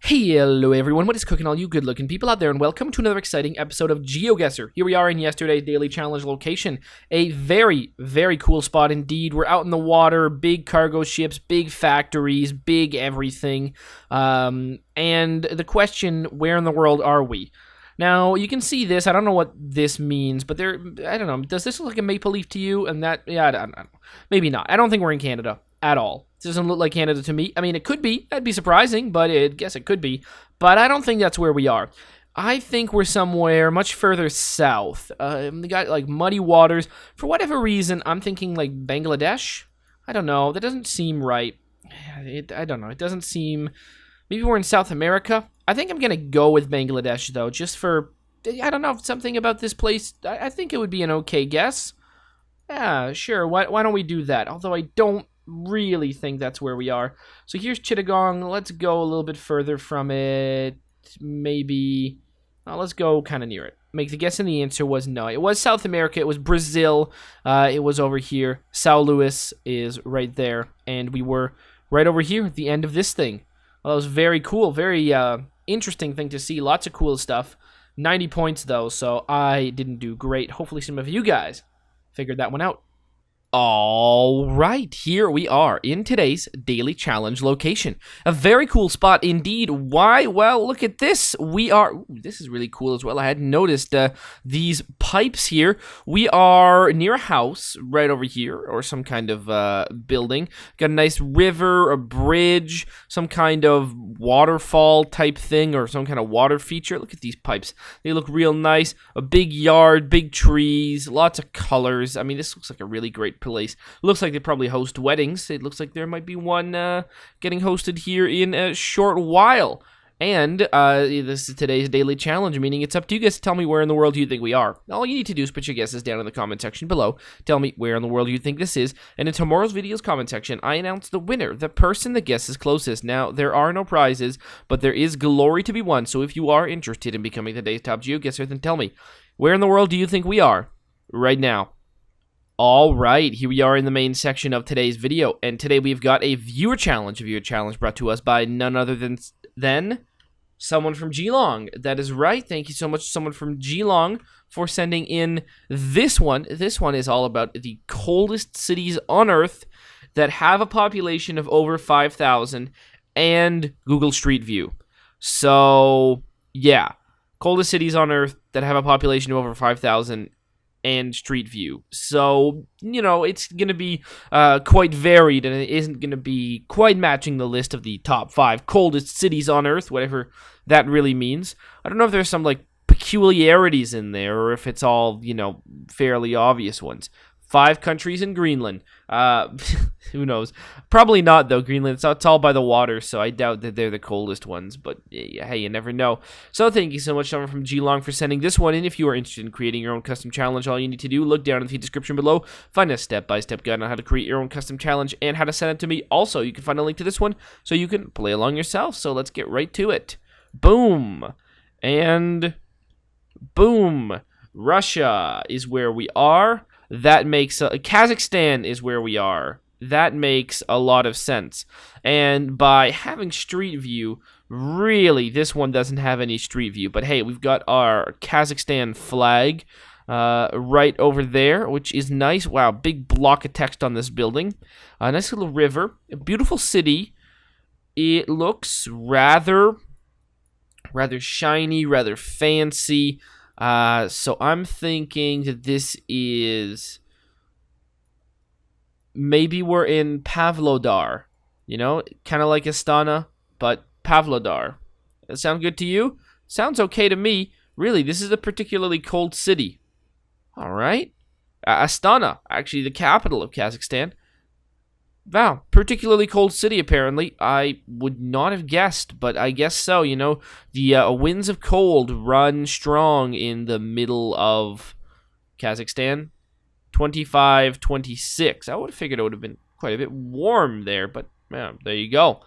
Hello everyone, what is cooking all you good looking people out there, and welcome to another exciting episode of GeoGuessr. Here we are in yesterday's daily challenge location. A very, very cool spot indeed. We're out in the water, big cargo ships, big factories, big everything. And the question, where in the world are we? Now, you can see this. I don't know what this means, but I don't know. Does this look like a maple leaf to you? And that, yeah, I don't know. Maybe not. I don't think we're in Canada at all. It doesn't look like Canada to me. I mean, it could be. That'd be surprising, but I guess it could be. But I don't think that's where we are. I think we're somewhere much further south. We got, like, muddy waters. For whatever reason, I'm thinking, like, Bangladesh? I don't know. That doesn't seem right. I don't know. It doesn't seem... Maybe we're in South America? I think I'm going to go with Bangladesh, though, just for... I don't know, something about this place. I think it would be an okay guess. Yeah, sure. Why don't we do that? Although I don't really think that's where we are. So here's Chittagong. Let's go a little bit further from it. Maybe... let's go kind of near it. Make the guess, and the answer was no. It was South America. It was Brazil. It was over here. São Luís is right there. And we were right over here at the end of this thing. Well, that was very cool. Very interesting thing to see. Lots of cool stuff. 90 points, though, so I didn't do great. Hopefully some of you guys figured that one out. All right, here we are in today's daily challenge location. A very cool spot indeed. Why? Well, look at this. This is really cool as well. I hadn't noticed these pipes here. We are near a house right over here, or some kind of building. Got a nice river, a bridge, some kind of waterfall type thing, or some kind of water feature. Look at these pipes. They look real nice. A big yard, big trees, lots of colors. I mean, this looks like a really great place. Looks like they probably host weddings. It looks like there might be one getting hosted here in a short while. And this is today's daily challenge, meaning it's up to you guys to tell me where in the world you think we are. All you need to do is put your guesses down in the comment section below. Tell me where in the world you think this is. And in tomorrow's video's comment section, I announce the winner, the person that guesses closest. Now, there are no prizes, but there is glory to be won. So if you are interested in becoming today's top GeoGuessr, then tell me, where in the world do you think we are right now? All right, here we are in the main section of today's video, and today we've got a viewer challenge brought to us by none other than someone from Geelong. That is right. Thank you so much, someone from Geelong, for sending in this one. This one is all about the coldest cities on Earth that have a population of over 5,000 and Google Street View. So, yeah, coldest cities on Earth that have a population of over 5,000 and Street View. So, you know, it's going to be quite varied, and it isn't going to be quite matching the list of the top 5 coldest cities on Earth, whatever that really means. I don't know if there's some, like, peculiarities in there, or if it's all, you know, fairly obvious ones. 5 countries in Greenland. Who knows? Probably not, though. Greenland, it's all by the water, so I doubt that they're the coldest ones. But, hey, you never know. So, thank you so much, someone from Geelong, for sending this one in. If you are interested in creating your own custom challenge, all you need to do, look down in the description below. Find a step-by-step guide on how to create your own custom challenge and how to send it to me. Also, you can find a link to this one so you can play along yourself. So, let's get right to it. Boom. And boom. Russia is where we are. That makes... Kazakhstan is where we are. That makes a lot of sense. And by having Street View, really, this one doesn't have any Street View. But hey, we've got our Kazakhstan flag right over there, which is nice. Wow, big block of text on this building. A nice little river. A beautiful city. It looks rather shiny, rather fancy. So I'm thinking that this is... Maybe we're in Pavlodar. You know, kind of like Astana, but Pavlodar. Does that sound good to you? Sounds okay to me. Really, this is a particularly cold city. All right. Astana, actually the capital of Kazakhstan. Wow, particularly cold city, apparently. I would not have guessed, but I guess so. You know, the winds of cold run strong in the middle of Kazakhstan. 25, 26. I would have figured it would have been quite a bit warm there, but yeah, there you go.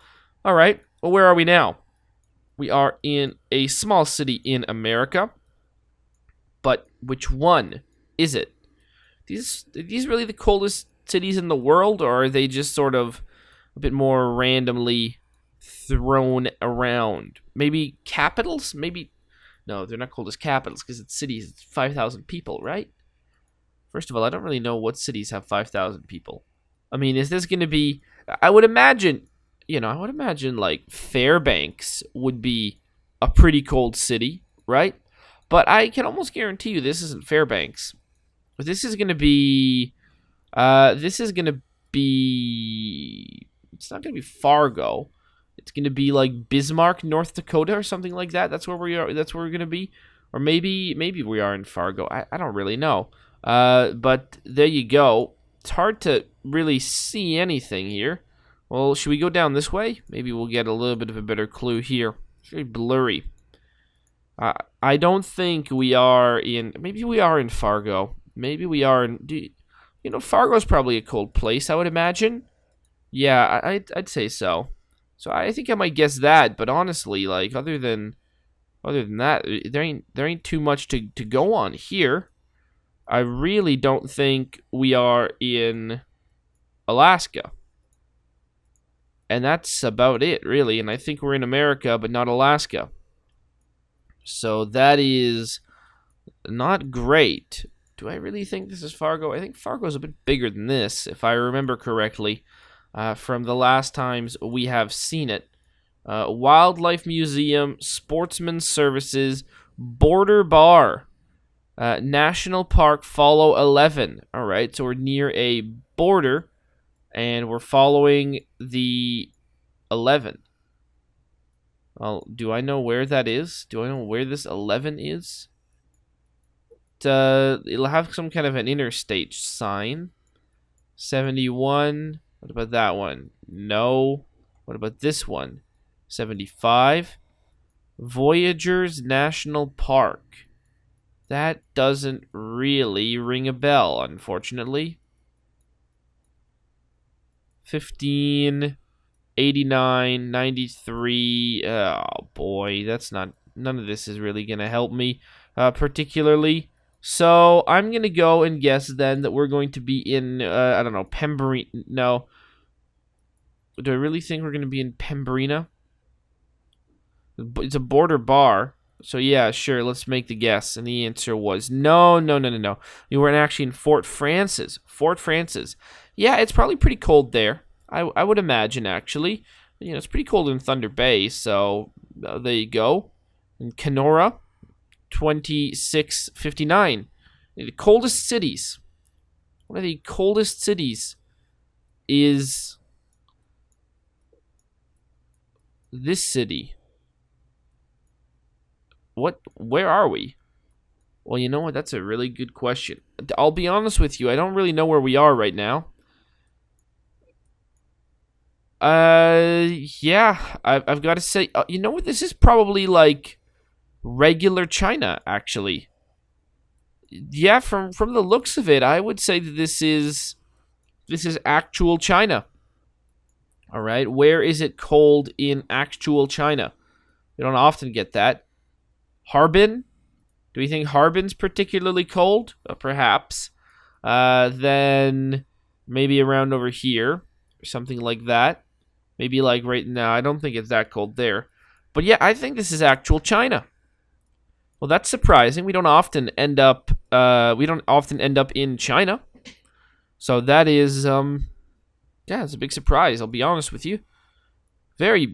All right, well, where are we now? We are in a small city in America, but which one is it? Are these really the coldest cities in the world, or are they just sort of a bit more randomly thrown around. Maybe capitals? Maybe. No, they're not called as capitals because it's cities. It's 5,000 people, right? First of all, I don't really know what cities have 5,000 people. I mean, is this going to be... I would imagine, like Fairbanks would be a pretty cold city, right? But I can almost guarantee you this isn't Fairbanks. But this is going to be... It's not going to be Fargo. It's going to be like Bismarck, North Dakota or something like that. That's where we are. That's where we're going to be. Or maybe we are in Fargo. I don't really know. But there you go. It's hard to really see anything here. Well, should we go down this way? Maybe we'll get a little bit of a better clue here. It's very blurry. I don't think we are in... Maybe we are in Fargo. Maybe we are in... Fargo's probably a cold place, I would imagine. Yeah, I'd say so. So I think I might guess that, but honestly, like, other than that, there ain't too much to go on here. I really don't think we are in Alaska. And that's about it, really. And I think we're in America, but not Alaska. So that is not great. Do I really think this is Fargo? I think Fargo's a bit bigger than this, if I remember correctly, from the last times we have seen it. Wildlife Museum, Sportsman Services, Border Bar, National Park, follow 11. All right, so we're near a border, and we're following the 11. Well, do I know where that is? Do I know where this 11 is? It'll have some kind of an interstate sign. 71. What about that one? No. What about this one? 75. Voyagers National Park. That doesn't really ring a bell, unfortunately. 15. 89. 93. Oh, boy. That's not... None of this is really going to help me particularly. So I'm going to go and guess then that we're going to be in, I don't know, Pembrina. No. Do I really think we're going to be in Pembrina? It's a border bar. So yeah, sure, let's make the guess. And the answer was no. We weren't actually in Fort Francis. Fort Francis. Yeah, it's probably pretty cold there. I would imagine, actually. It's pretty cold in Thunder Bay, so there you go. In Kenora. 2659. The coldest cities. One of the coldest cities is this city. Where are we? Well, you know what? That's a really good question. I'll be honest with you. I don't really know where we are right now. Yeah. I've got to say, you know what? This is probably like regular China, actually. Yeah, from the looks of it, I would say that this is actual China. All right, where is it cold in actual China? We don't often get that. Harbin? Do we think Harbin's particularly cold? Perhaps. Then maybe around over here, or something like that. Maybe like right now. I don't think it's that cold there. But yeah, I think this is actual China. Well, that's surprising. We don't often end up in China. So that is it's a big surprise, I'll be honest with you. Very,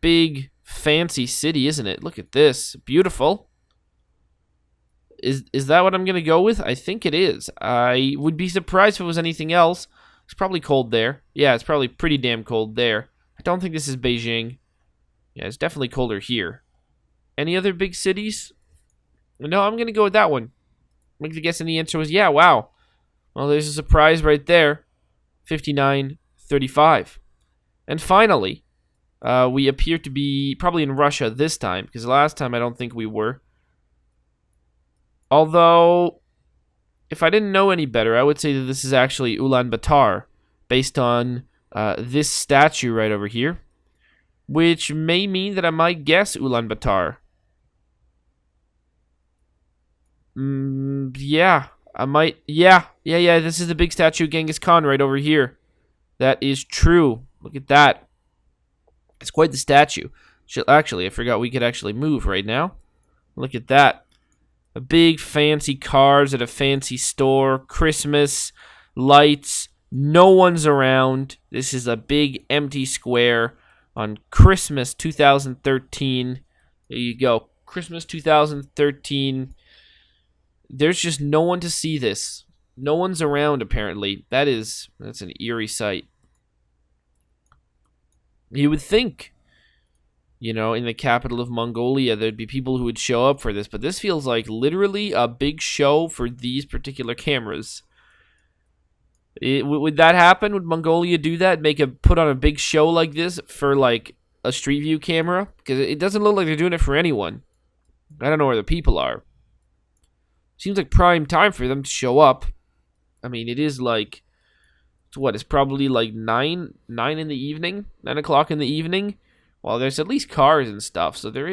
big fancy city, isn't it? Look at this. Beautiful. Is that what I'm going to go with? I think it is. I would be surprised if it was anything else. It's probably cold there. Yeah, it's probably pretty damn cold there. I don't think this is Beijing. Yeah, it's definitely colder here. Any other big cities? No, I'm going to go with that one. Make the guess, and the answer was, yeah, wow. Well, there's a surprise right there. 59-35. And finally, we appear to be probably in Russia this time, because last time I don't think we were. Although, if I didn't know any better, I would say that this is actually Ulaanbaatar, based on this statue right over here, which may mean that I might guess Ulaanbaatar. Yeah, I might. Yeah, this is the big statue of Genghis Khan right over here. That is true. Look at that. It's quite the statue. Actually, I forgot we could actually move right now. Look at that. A big fancy cars at a fancy store. Christmas, lights. No one's around. This is a big empty square on Christmas 2013. There you go. Christmas 2013. There's just no one to see this. No one's around, apparently. That's an eerie sight. You would think, in the capital of Mongolia, there'd be people who would show up for this, but this feels like literally a big show for these particular cameras. Would that happen? Would Mongolia do that? Put on a big show like this for like a street view camera? Because it doesn't look like they're doing it for anyone. I don't know where the people are. Seems like prime time for them to show up. I mean, it is like, it's probably like 9 in the evening, 9 o'clock in the evening. Well, there's at least cars and stuff, so there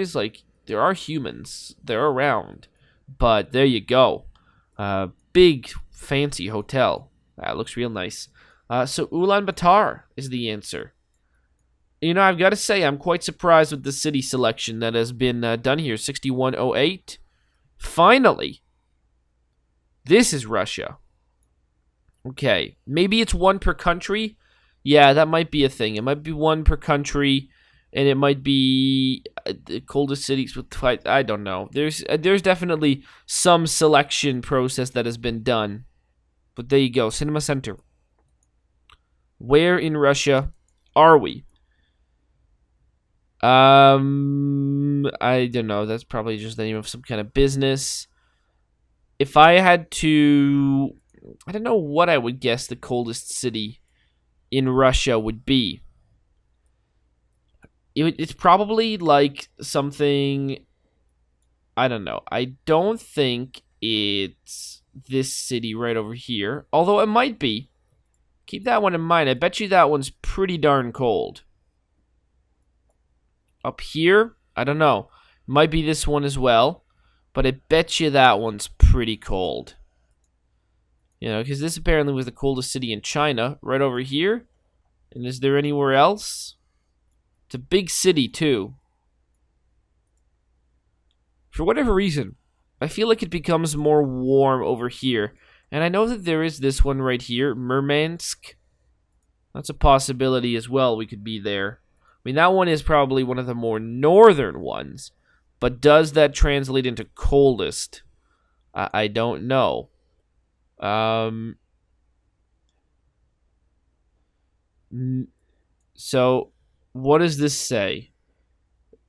are humans. They're around. But there you go. Big, fancy hotel. That looks real nice. So Ulaanbaatar is the answer. I've got to say, I'm quite surprised with the city selection that has been done here. 6108. Finally. This is Russia. Okay. Maybe it's one per country. Yeah, that might be a thing. It might be one per country, and it might be the coldest cities with fight. I don't know. There's definitely some selection process that has been done. But there you go. Cinema Center. Where in Russia are we? I don't know. That's probably just the name of some kind of business. If I had to, I don't know what I would guess the coldest city in Russia would be. It's probably like something, I don't know. I don't think it's this city right over here, although it might be. Keep that one in mind. I bet you that one's pretty darn cold. Up here, I don't know. Might be this one as well, but I bet you that one's pretty cold. Because this apparently was the coldest city in China, right over here. And is there anywhere else? It's a big city, too. For whatever reason, I feel like it becomes more warm over here. And I know that there is this one right here, Murmansk. That's a possibility as well. We could be there. I mean, that one is probably one of the more northern ones. But does that translate into coldest? I don't know. So, what does this say?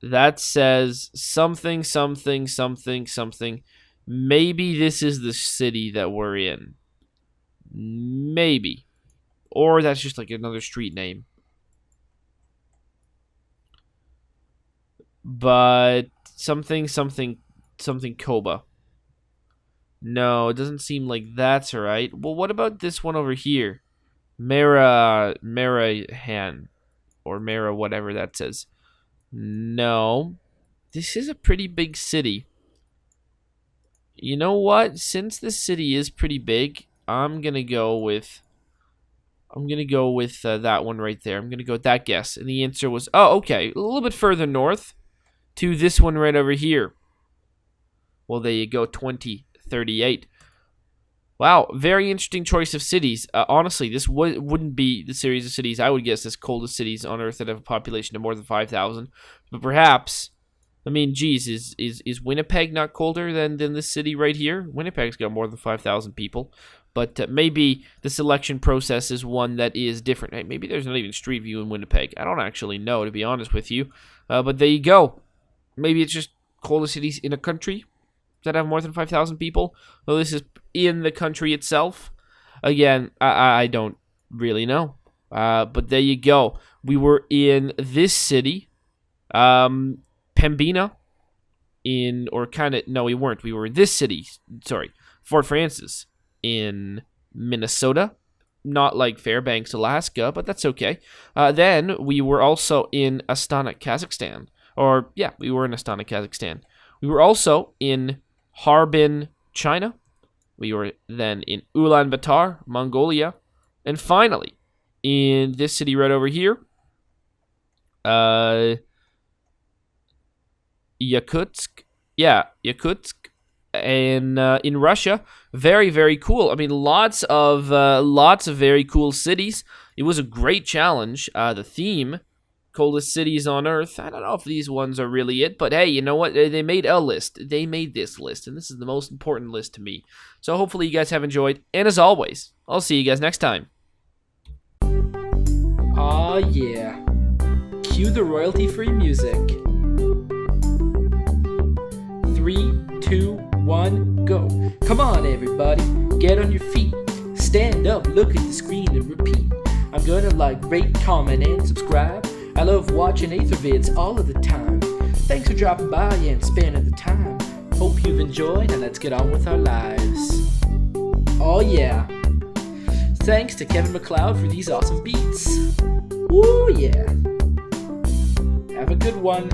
That says something, something, something, something. Maybe this is the city that we're in. Maybe. Or that's just like another street name. But something, something, something Koba. No, it doesn't seem like that's right. Well, what about this one over here? Marahan. Or Mara, whatever that says. No. This is a pretty big city. You know what? Since this city is pretty big, I'm going to go with that one right there. I'm going to go with that guess. And the answer was, oh, okay, a little bit further north to this one right over here. Well, there you go, 2038. Wow, very interesting choice of cities. Honestly, this wouldn't be the series of cities I would guess as coldest cities on Earth that have a population of more than 5,000. But perhaps, I mean, geez, is Winnipeg not colder than this city right here? Winnipeg's got more than 5,000 people. But maybe the selection process is one that is different. Hey, maybe there's not even street view in Winnipeg. I don't actually know, to be honest with you. But there you go. Maybe it's just coldest cities in a country that have more than 5,000 people. Well, this is in the country itself. Again, I don't really know. But there you go. We were in this city, Pembina, no, we weren't. We were in this city, Fort Francis in Minnesota. Not like Fairbanks, Alaska, but that's okay. Then we were also in Astana, Kazakhstan. We were in Astana, Kazakhstan. We were also in Harbin, China. We were then in Ulaanbaatar, Mongolia. And finally, in this city right over here, Yakutsk. Yeah, Yakutsk. And in Russia, very, very cool. I mean, lots of very cool cities. It was a great challenge. The theme, coldest cities on Earth. I don't know if these ones are really it, but hey, you know what? They made a list. They made this list, and this is the most important list to me. So hopefully you guys have enjoyed. And as always, I'll see you guys next time. Aw, yeah. Cue the royalty-free music. 3, 2, 1, go. Come on, everybody. Get on your feet. Stand up, look at the screen, and repeat. I'm gonna like, rate, comment, and subscribe. I love watching Ather vids all of the time. Thanks for dropping by and spending the time. Hope you've enjoyed, and let's get on with our lives. Oh yeah. Thanks to Kevin MacLeod for these awesome beats. Woo yeah. Have a good one.